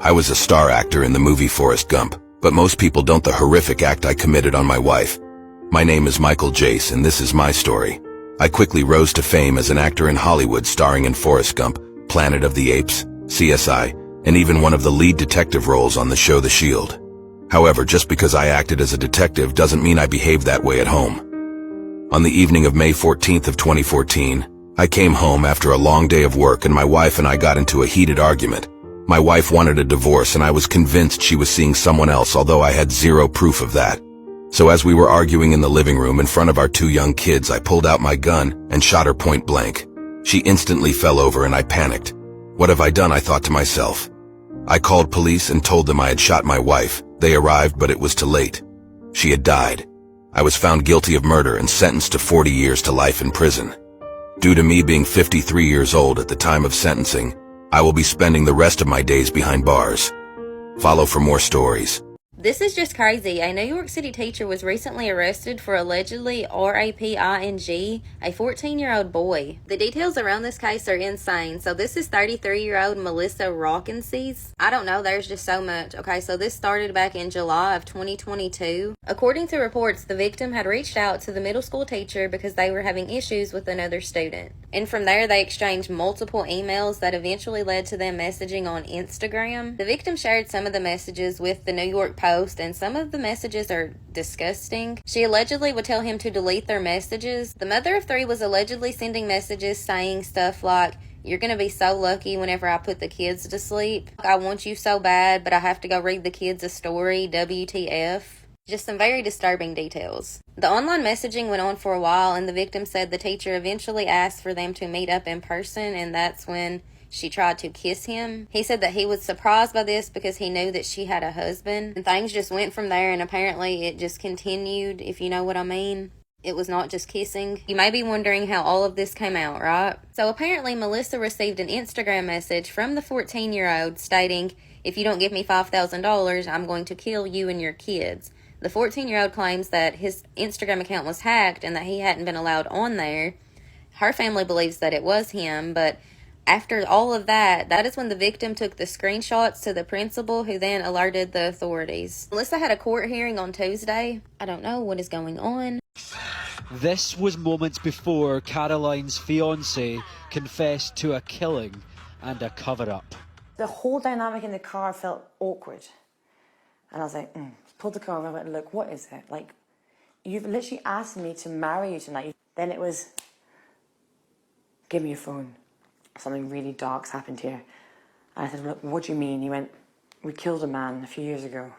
I was a star actor in the movie Forrest Gump, but most people don't the horrific act I committed on my wife. My name is Michael Jace, and this is my story. I quickly rose to fame as an actor in Hollywood, starring in Forrest Gump, Planet of the Apes, CSI, and even one of the lead detective roles on the show The Shield. However, just because I acted as a detective doesn't mean I behaved that way at home. On the evening of May 14th of 2014, I came home after a long day of work, and my wife and I got into a heated argument. My wife wanted a divorce, and I was convinced she was seeing someone else, although I had zero proof of that. So as we were arguing in the living room in front of our two young kids, I pulled out my gun and shot her point blank. She instantly fell over and I panicked. What have I done, I thought to myself. I called police and told them I had shot my wife. They arrived, but it was too late. She had died. I was found guilty of murder and sentenced to 40 years to life in prison. Due to me being 53 years old at the time of sentencing, I will be spending the rest of my days behind bars. Follow for more stories. This is just crazy. A New York City teacher was recently arrested for allegedly raping a 14-year-old boy. The details around this case are insane. So this is 33-year-old Melissa Rockensees. I don't know, there's just so much. Okay, so this started back in July of 2022. According to reports, the victim had reached out to the middle school teacher because they were having issues with another student. And from there, they exchanged multiple emails that eventually led to them messaging on Instagram. The victim shared some of the messages with the New York Post, and some of the messages are disgusting. She allegedly would tell him to delete their messages. The mother of three was allegedly sending messages saying stuff like, "You're going to be so lucky whenever I put the kids to sleep. I want you so bad, but I have to go read the kids a story, WTF." Just some very disturbing details. The online messaging went on for a while, and the victim said the teacher eventually asked for them to meet up in person, and that's when she tried to kiss him. He said that he was surprised by this because he knew that she had a husband, and things just went from there, and apparently it just continued, if you know what I mean. It was not just kissing. You may be wondering how all of this came out, right? So apparently Melissa received an Instagram message from the 14-year-old stating, "If you don't give me $5,000, I'm going to kill you and your kids." The 14-year-old claims that his Instagram account was hacked and that he hadn't been allowed on there. Her family believes that it was him, but after all of that, that is when the victim took the screenshots to the principal, who then alerted the authorities. Melissa had a court hearing on Tuesday. I don't know what is going on. This was moments before Caroline's fiancé confessed to a killing and a cover-up. The whole dynamic in the car felt awkward. And I was like, pulled the car over and went, "Look, what is it? Like, you've literally asked me to marry you tonight." Then it was, "Give me your phone. Something really dark's happened here." And I said, "Look, what do you mean?" He went, "We killed a man a few years ago."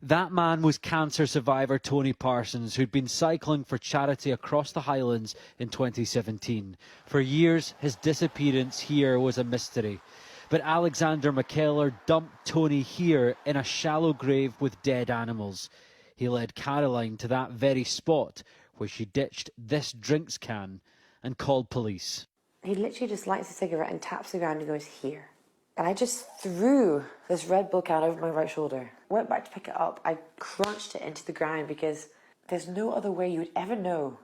That man was cancer survivor Tony Parsons, who'd been cycling for charity across the Highlands in 2017. For years, his disappearance here was a mystery. But Alexander McKellar dumped Tony here in a shallow grave with dead animals. He led Caroline to that very spot where she ditched this drinks can and called police. He literally just lights a cigarette and taps the ground and goes, "Here." And I just threw this Red Bull can over my right shoulder. Went back to pick it up. I crunched it into the ground because there's no other way you would ever know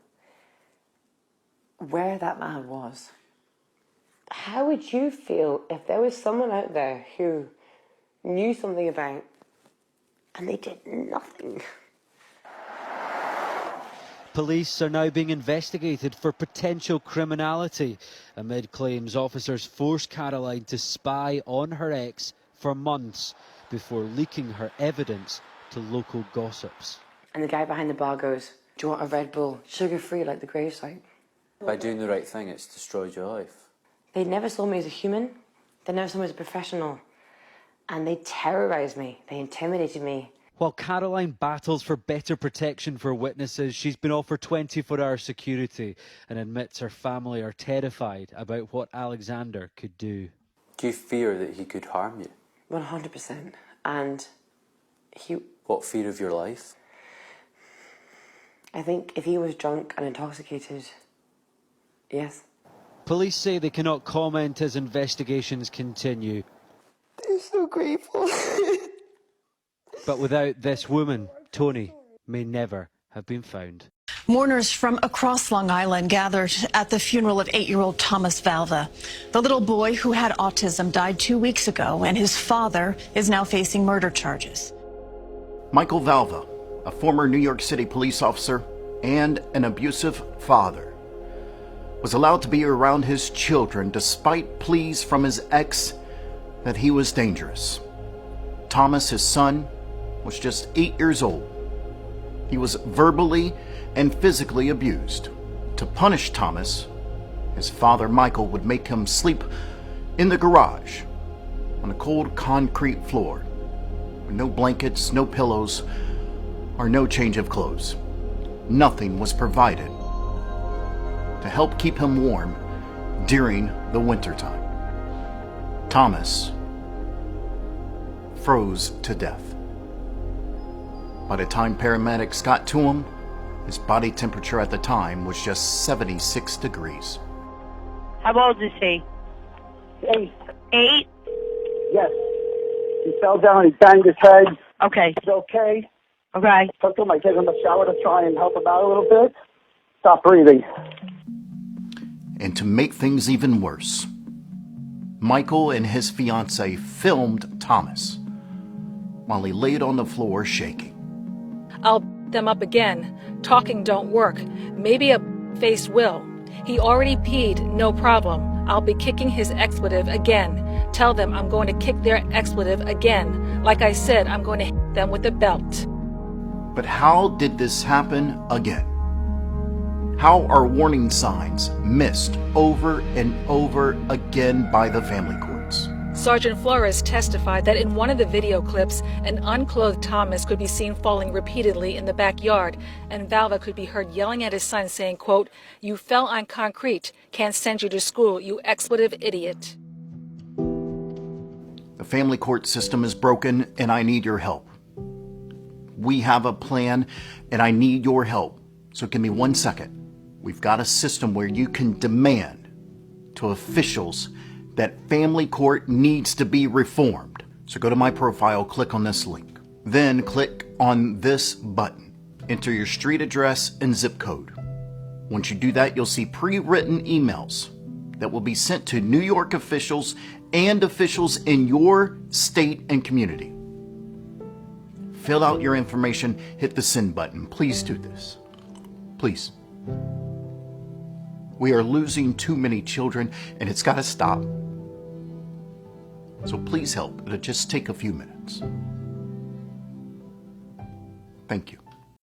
where that man was. How would you feel if there was someone out there who knew something about and they did nothing? Police are now being investigated for potential criminality amid claims officers forced Caroline to spy on her ex for months before leaking her evidence to local gossips. And the guy behind the bar goes, "Do you want a Red Bull, sugar-free like the gravesite?" By doing the right thing, it's destroyed your life. They never saw me as a human. They never saw me as a professional. And they terrorised me. They intimidated me. While Caroline battles for better protection for witnesses, she's been offered 24-hour security and admits her family are terrified about what Alexander could do. Do you fear that he could harm you? 100%. And he... What, fear of your life? I think if he was drunk and intoxicated, yes. Police say they cannot comment as investigations continue. I'm so grateful. But without this woman, Tony may never have been found. Mourners from across Long Island gathered at the funeral of 8-year-old Thomas Valva. The little boy who had autism died 2 weeks ago, and his father is now facing murder charges. Michael Valva, a former New York City police officer and an abusive father, was allowed to be around his children despite pleas from his ex that he was dangerous. Thomas, his son, was just 8 years old. He was verbally and physically abused. To punish Thomas, his father Michael would make him sleep in the garage on a cold concrete floor with no blankets, no pillows, or no change of clothes. Nothing was provided to help keep him warm during the wintertime. Thomas froze to death. By the time paramedics got to him, his body temperature at the time was just 76 degrees. How old is he? 8. 8? Yes. He fell down, he banged his head. Okay. He's okay. Okay. Took him, I gave him a shower to try and help him out a little bit. Stop breathing. And to make things even worse, Michael and his fiancée filmed Thomas while he laid on the floor shaking. I'll them up again. Talking don't work. Maybe a face will. He already peed, no problem. I'll be kicking his expletive again. Tell them I'm going to kick their expletive again. Like I said, I'm going to hit them with a belt. But how did this happen again? How are warning signs missed over and over again by the family courts? Sergeant Flores testified that in one of the video clips, an unclothed Thomas could be seen falling repeatedly in the backyard, and Valva could be heard yelling at his son saying, quote, "You fell on concrete. Can't send you to school, you expletive idiot." The family court system is broken, and I need your help. We have a plan, and I need your help. So give me 1 second. We've got a system where you can demand to officials that family court needs to be reformed. So go to my profile, click on this link. Then click on this button. Enter your street address and zip code. Once you do that, you'll see pre-written emails that will be sent to New York officials and officials in your state and community. Fill out your information, hit the send button. Please do this. Please. We are losing too many children, and it's got to stop. So please help. It'll just take a few minutes. Thank you.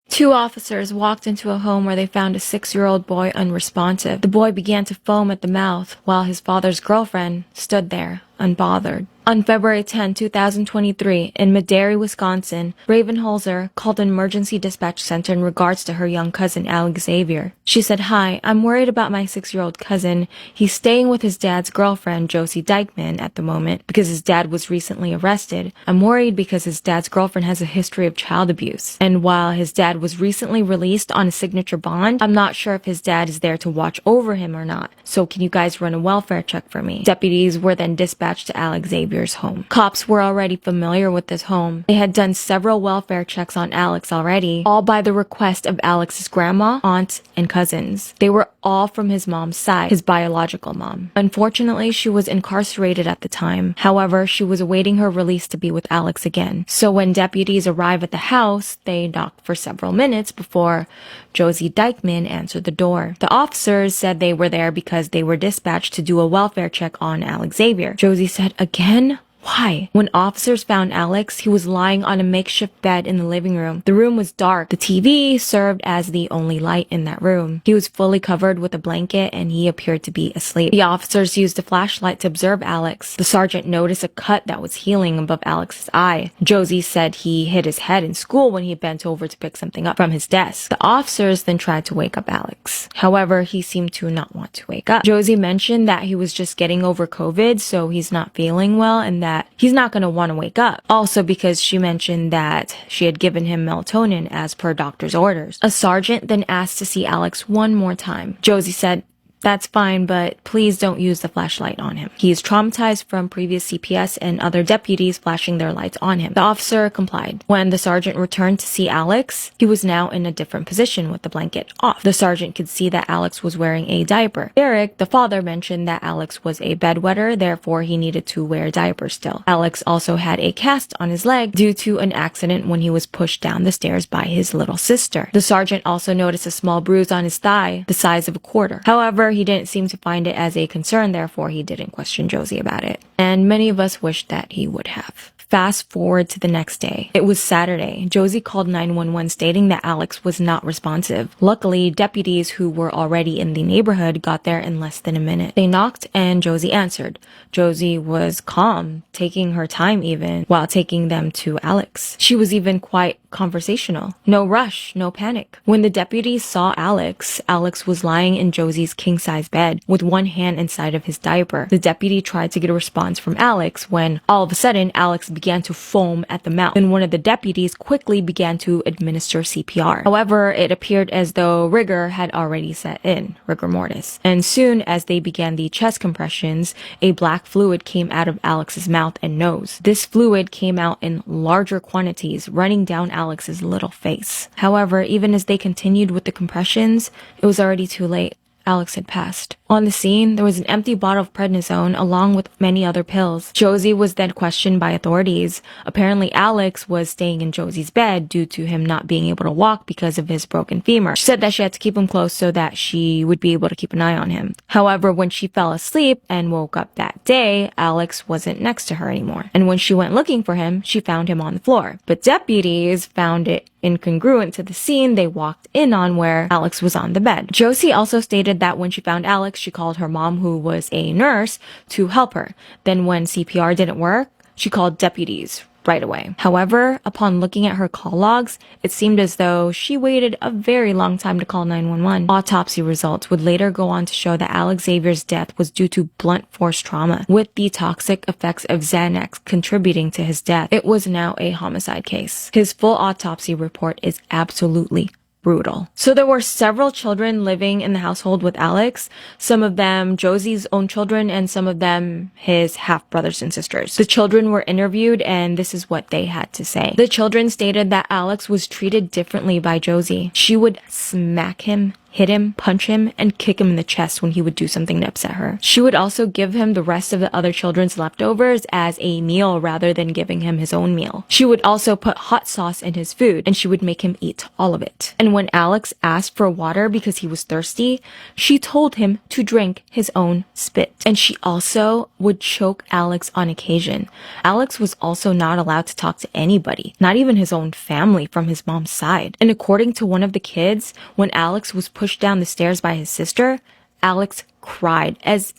2 officers walked into a home where they found a 6-year-old boy unresponsive. The boy began to foam at the mouth while his father's girlfriend stood there, unbothered. On February 10, 2023, in Madera, Wisconsin, Raven Holzer called an emergency dispatch center in regards to her young cousin, Alex Xavier. She said, "Hi, I'm worried about my 6-year-old cousin. He's staying with his dad's girlfriend, Josie Dykman, at the moment because his dad was recently arrested. I'm worried because his dad's girlfriend has a history of child abuse. And while his dad was recently released on a signature bond, I'm not sure if his dad is there to watch over him or not. So can you guys run a welfare check for me?" Deputies were then dispatched to Alex Xavier's home. Cops were already familiar with this home. They had done several welfare checks on Alex already, all by the request of Alex's grandma, aunt, and cousins. They were all from his mom's side, his biological mom. Unfortunately, she was incarcerated at the time. However, she was awaiting her release to be with Alex again. So when deputies arrived at the house, they knocked for several minutes before Josie Dykman answered the door. The officers said they were there because they were dispatched to do a welfare check on Alex Xavier. Josie said, "Again? Why?" When officers found Alex, he was lying on a makeshift bed in the living room. The room was dark. The TV served as the only light in that room. He was fully covered with a blanket and he appeared to be asleep. The officers used a flashlight to observe Alex. The sergeant noticed a cut that was healing above Alex's eye. Josie said he hit his head in school when he bent over to pick something up from his desk. The officers then tried to wake up Alex. However, he seemed to not want to wake up. Josie mentioned that he was just getting over COVID, so he's not feeling well and that he's not going to want to wake up. Also because she mentioned that she had given him melatonin as per doctor's orders. A sergeant then asked to see Alex one more time. Josie said, That's fine, but please don't use the flashlight on him. He is traumatized from previous CPS and other deputies flashing their lights on him. The officer complied. When the sergeant returned to see Alex, he was now in a different position with the blanket off. The sergeant could see that Alex was wearing a diaper. Derek, the father, mentioned that Alex was a bedwetter, therefore he needed to wear diapers still. Alex also had a cast on his leg due to an accident when he was pushed down the stairs by his little sister. The sergeant also noticed a small bruise on his thigh, the size of a quarter. However, he didn't seem to find it as a concern, therefore he didn't question Josie about it. And many of us wished that he would have. Fast forward to the next day. It was Saturday. Josie called 911 stating that Alex was not responsive. Luckily, deputies who were already in the neighborhood got there in less than a minute. They knocked and Josie answered. Josie was calm, taking her time even, while taking them to Alex. She was even quite conversational. No rush, no panic. When the deputies saw Alex, Alex was lying in Josie's king-size bed with one hand inside of his diaper. The deputy tried to get a response from Alex when all of a sudden Alex began to foam at the mouth. Then one of the deputies quickly began to administer CPR. However, it appeared as though rigor had already set in, rigor mortis. And soon as they began the chest compressions, a black fluid came out of Alex's mouth and nose. This fluid came out in larger quantities, running down Alex's little face. However, even as they continued with the compressions, it was already too late. Alex had passed. On the scene, there was an empty bottle of prednisone along with many other pills. Josie was then questioned by authorities. Apparently, Alex was staying in Josie's bed due to him not being able to walk because of his broken femur. She said that she had to keep him close so that she would be able to keep an eye on him. However, when she fell asleep and woke up that day, Alex wasn't next to her anymore. And when she went looking for him, she found him on the floor. But deputies found it incongruent to the scene they walked in on where Alex was on the bed. Josie also stated that when she found Alex, she called her mom, who was a nurse, to help her. Then when CPR didn't work, she called deputies right away. However, upon looking at her call logs, it seemed as though she waited a very long time to call 911. Autopsy results would later go on to show that Alex Xavier's death was due to blunt force trauma, with the toxic effects of Xanax contributing to his death. It was now a homicide case. His full autopsy report is absolutely brutal. So there were several children living in the household with Alex, some of them Josie's own children and some of them his half-brothers and sisters. The children were interviewed and this is what they had to say. The children stated that Alex was treated differently by Josie. She would smack him, hit him, punch him, and kick him in the chest when he would do something to upset her. She would also give him the rest of the other children's leftovers as a meal rather than giving him his own meal. She would also put hot sauce in his food, and she would make him eat all of it. And when Alex asked for water because he was thirsty, she told him to drink his own spit. And she also would choke Alex on occasion. Alex was also not allowed to talk to anybody, not even his own family from his mom's side. And according to one of the kids, when Alex was pushed down the stairs by his sister, Alex cried, as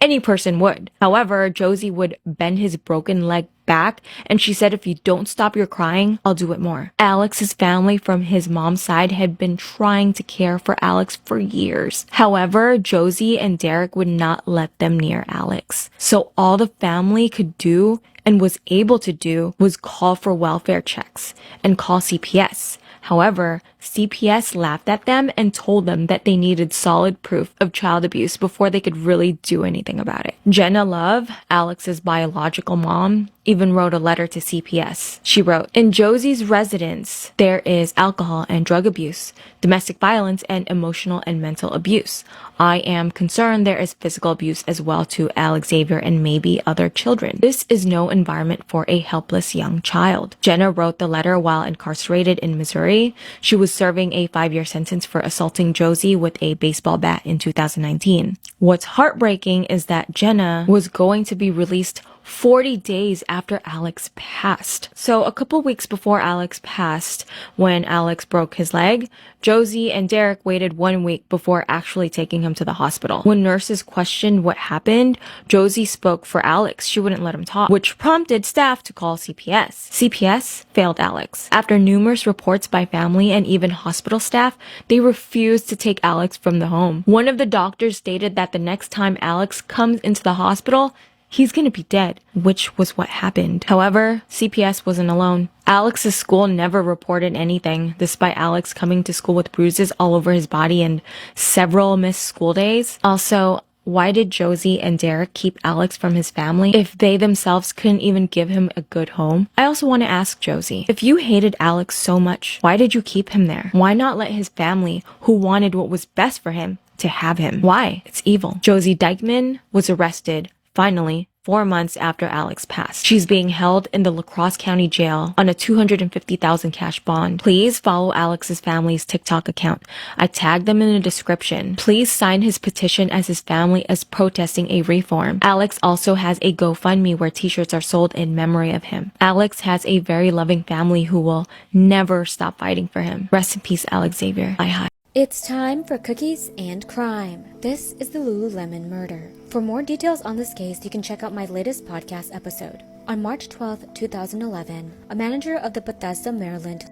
any person would. However, Josie would bend his broken leg back, and she said, "If you don't stop your crying, I'll do it more." Alex's family from his mom's side had been trying to care for Alex for years. However, Josie and Derek would not let them near Alex. So all the family could do and was able to do was call for welfare checks and call CPS. However, CPS laughed at them and told them that they needed solid proof of child abuse before they could really do anything about it. Jenna Love, Alex's biological mom, even wrote a letter to CPS. She wrote, "In Josie's residence, there is alcohol and drug abuse, domestic violence, and emotional and mental abuse. I am concerned there is physical abuse as well to Alex Xavier and maybe other children. This is no environment for a helpless young child." Jenna wrote the letter while incarcerated in Missouri. She was serving a 5-year sentence for assaulting Josie with a baseball bat in 2019. What's heartbreaking is that Jenna was going to be released 40 days after Alex passed. So a couple weeks before Alex passed, when Alex broke his leg, Josie and Derek waited 1 week before actually taking him to the hospital. When nurses questioned what happened, Josie spoke for Alex. She wouldn't let him talk, which prompted staff to call CPS. CPS failed Alex. After numerous reports by family and even hospital staff, they refused to take Alex from the home. One of the doctors stated that the next time Alex comes into the hospital, he's gonna be dead, which was what happened. However, CPS wasn't alone. Alex's school never reported anything, despite Alex coming to school with bruises all over his body and several missed school days. Also, why did Josie and Derek keep Alex from his family if they themselves couldn't even give him a good home? I also want to ask Josie, if you hated Alex so much, why did you keep him there? Why not let his family, who wanted what was best for him, to have him? Why? It's evil. Josie Dykeman was arrested, finally, 4 months after Alex passed. She's being held in the La Crosse County Jail on a $250,000 cash bond. Please follow Alex's family's TikTok account. I tagged them in the description. Please sign his petition as his family is protesting a reform. Alex also has a GoFundMe where t-shirts are sold in memory of him. Alex has a very loving family who will never stop fighting for him. Rest in peace, Alex Xavier. Hi. It's time for Cookies and Crime. This is the Lululemon murder. For more details on this case, you can check out my latest podcast episode. On March 12, 2011, a manager of the Bethesda, Maryland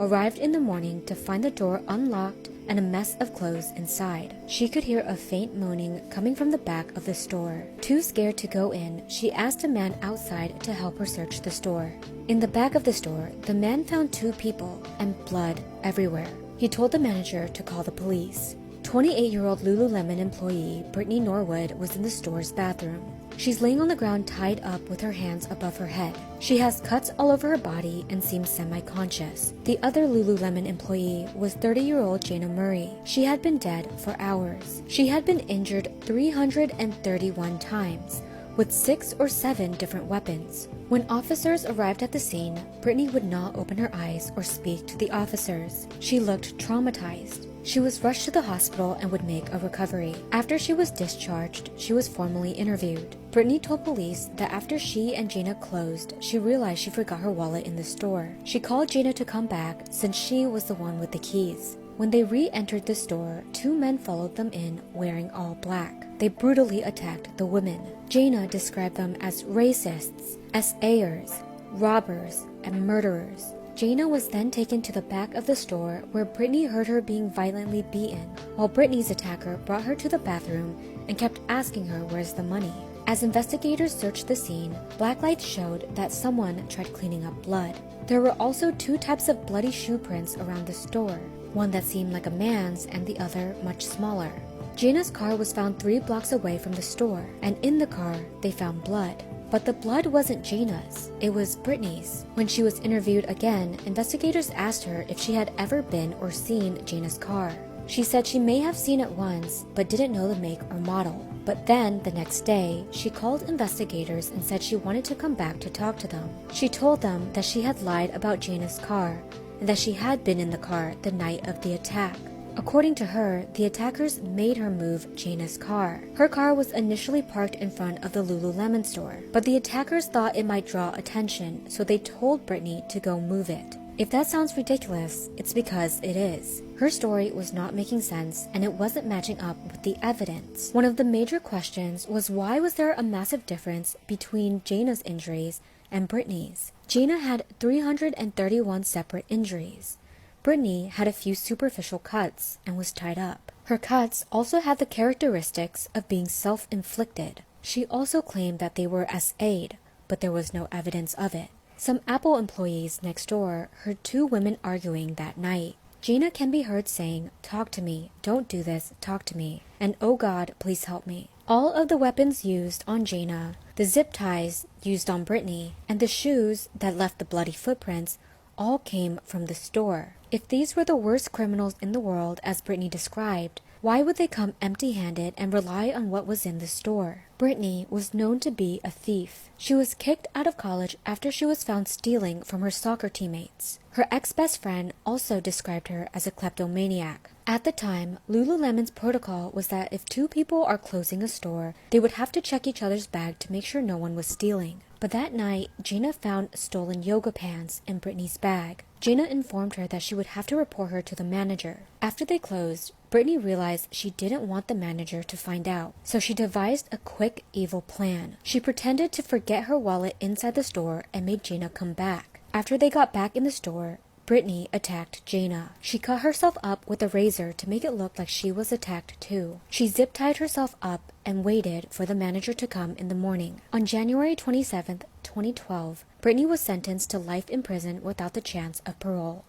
arrived in the morning to find the door unlocked and a mess of clothes inside. She could hear a faint moaning coming from the back of the store. Too scared to go in, she asked a man outside to help her search the store. In the back of the store, the man found 2 people and blood everywhere. He told the manager to call the police. 28-year-old Lululemon employee Brittany Norwood was in the store's bathroom. She's laying on the ground tied up with her hands above her head. She has cuts all over her body and seems semi-conscious. The other Lululemon employee was 30-year-old Jana Murray. She had been dead for hours. She had been injured 331 times, with 6 or 7 different weapons. When officers arrived at the scene, Brittany would not open her eyes or speak to the officers. She looked traumatized. She was rushed to the hospital and would make a recovery. After she was discharged, she was formally interviewed. Brittany told police that after she and Jana closed, she realized she forgot her wallet in the store. She called Jana to come back since she was the one with the keys. When they re-entered the store, 2 men followed them in wearing all black. They brutally attacked the women. Jana described them as racists, SAers, robbers, and murderers. Jana was then taken to the back of the store where Brittany heard her being violently beaten, while Brittany's attacker brought her to the bathroom and kept asking her where's the money. As investigators searched the scene, black lights showed that someone tried cleaning up blood. There were also 2 types of bloody shoe prints around the store, one that seemed like a man's and the other much smaller. Jana's car was found 3 blocks away from the store, and in the car, they found blood. But the blood wasn't Jana's, it was Brittany's. When she was interviewed again, investigators asked her if she had ever been or seen Jana's car. She said she may have seen it once, but didn't know the make or model. But then, the next day, she called investigators and said she wanted to come back to talk to them. She told them that she had lied about Jana's car, and that she had been in the car the night of the attack. According to her, the attackers made her move Jana's car. Her car was initially parked in front of the Lululemon store, but the attackers thought it might draw attention, so they told Brittany to go move it. If that sounds ridiculous, it's because it is. Her story was not making sense, and it wasn't matching up with the evidence. One of the major questions was why was there a massive difference between Jana's injuries and Brittany's? Jana had 331 separate injuries. Brittany had a few superficial cuts and was tied up. Her cuts also had the characteristics of being self-inflicted. She also claimed that they were SA'd, but there was no evidence of it. Some Apple employees next door heard 2 women arguing that night. Jana can be heard saying, "Talk to me, don't do this, talk to me," and "Oh God, please help me." All of the weapons used on Jana, the zip ties used on Brittany, and the shoes that left the bloody footprints all came from the store. If these were the worst criminals in the world, as Brittany described, why would they come empty-handed and rely on what was in the store? Brittany was known to be a thief. She was kicked out of college after she was found stealing from her soccer teammates. Her ex-best friend also described her as a kleptomaniac. At the time, Lululemon's protocol was that if 2 people are closing a store, they would have to check each other's bag to make sure no one was stealing. But that night, Jana found stolen yoga pants in Brittany's bag. Jana informed her that she would have to report her to the manager. After they closed, Brittany realized she didn't want the manager to find out, so she devised a quick, evil plan. She pretended to forget her wallet inside the store and made Jana come back. After they got back in the store, Brittany attacked Jayna. She cut herself up with a razor to make it look like she was attacked too. She zip-tied herself up and waited for the manager to come in the morning. On January 27, 2012, Brittany was sentenced to life in prison without the chance of parole.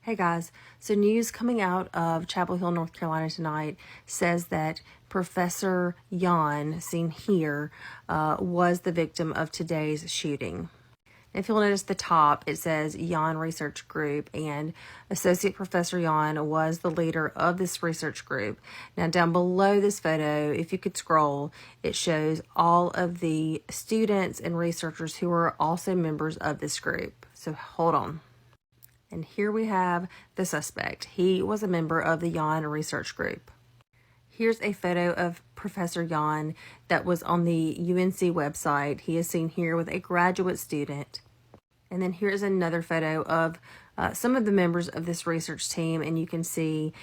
Hey guys, so news coming out of Chapel Hill, North Carolina tonight says that Professor Jan, seen here, was the victim of today's shooting. If you'll notice the top, it says Jan Research Group, and Associate Professor Jan was the leader of this research group. Now down below this photo, if you could scroll, it shows all of the students and researchers who are also members of this group. So hold on. And here we have the suspect. He was a member of the Jan Research Group. Here's a photo of Professor Jan that was on the UNC website. He is seen here with a graduate student. And then here's another photo of some of the members of this research team. And you can see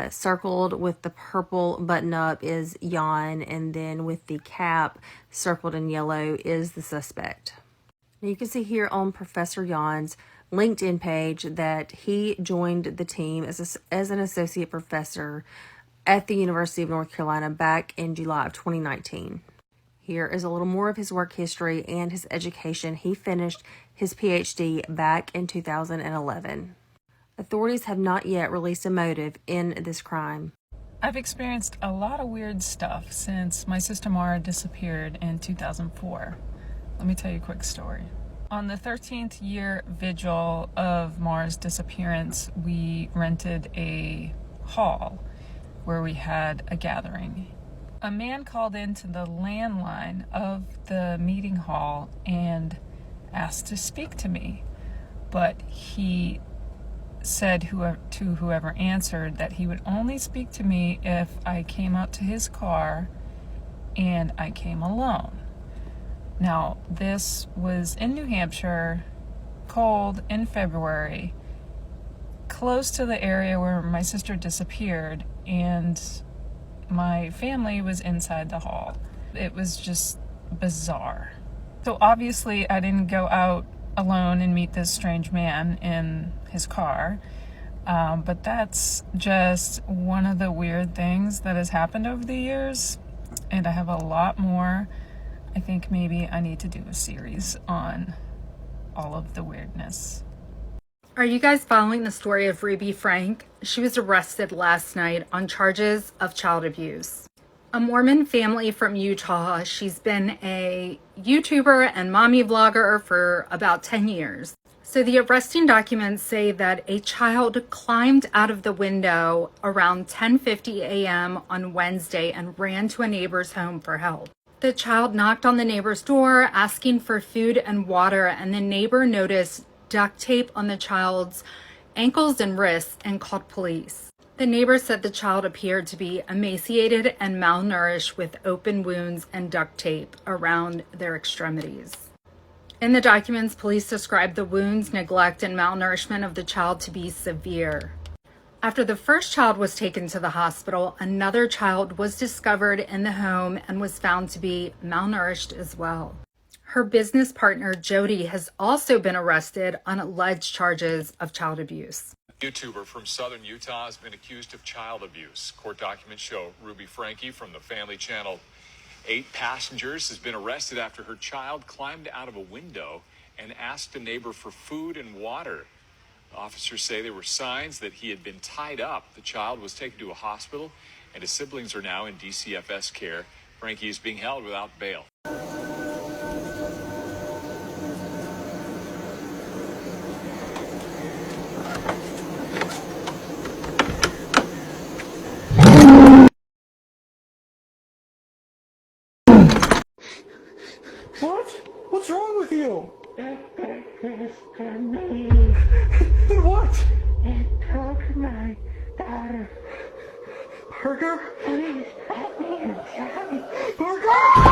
circled with the purple button up is Jan. And then with the cap circled in yellow is the suspect. Now you can see here on Professor Jan's LinkedIn page that he joined the team as an associate professor at the University of North Carolina back in July of 2019. Here is a little more of his work history and his education. He finished his PhD back in 2011. Authorities have not yet released a motive in this crime. I've experienced a lot of weird stuff since my sister Mara disappeared in 2004. Let me tell you a quick story. On the 13th year vigil of Mara's disappearance, we rented a hall where we had a gathering. A man called into the landline of the meeting hall and asked to speak to me, but he said to whoever answered that he would only speak to me if I came out to his car and I came alone. Now, this was in New Hampshire, cold, in February, close to the area where my sister disappeared, and my family was inside the hall. It was just bizarre. So obviously I didn't go out alone and meet this strange man in his car, but that's just one of the weird things that has happened over the years, and I have a lot more. I think maybe I need to do a series on all of the weirdness. Are you guys following the story of Ruby Frank? She was arrested last night on charges of child abuse. A Mormon family from Utah. She's been a YouTuber and mommy vlogger for about 10 years. So the arresting documents say that a child climbed out of the window around 10:50 a.m. on Wednesday and ran to a neighbor's home for help. The child knocked on the neighbor's door asking for food and water, and the neighbor noticed duct tape on the child's ankles and wrists and called police. The neighbor said the child appeared to be emaciated and malnourished with open wounds and duct tape around their extremities. In the documents, police described the wounds, neglect, and malnourishment of the child to be severe. After the first child was taken to the hospital, another child was discovered in the home and was found to be malnourished as well. Her business partner, Jody, has also been arrested on alleged charges of child abuse. A YouTuber from southern Utah has been accused of child abuse. Court documents show Ruby Franke from the Family Channel 8 Passengers has been arrested after her child climbed out of a window and asked a neighbor for food and water. Officers say there were signs that he had been tied up. The child was taken to a hospital, and his siblings are now in DCFS care. Franke is being held without bail. What? What's wrong with you? What? Took my daughter. Parker? Please, let me inside. Parker!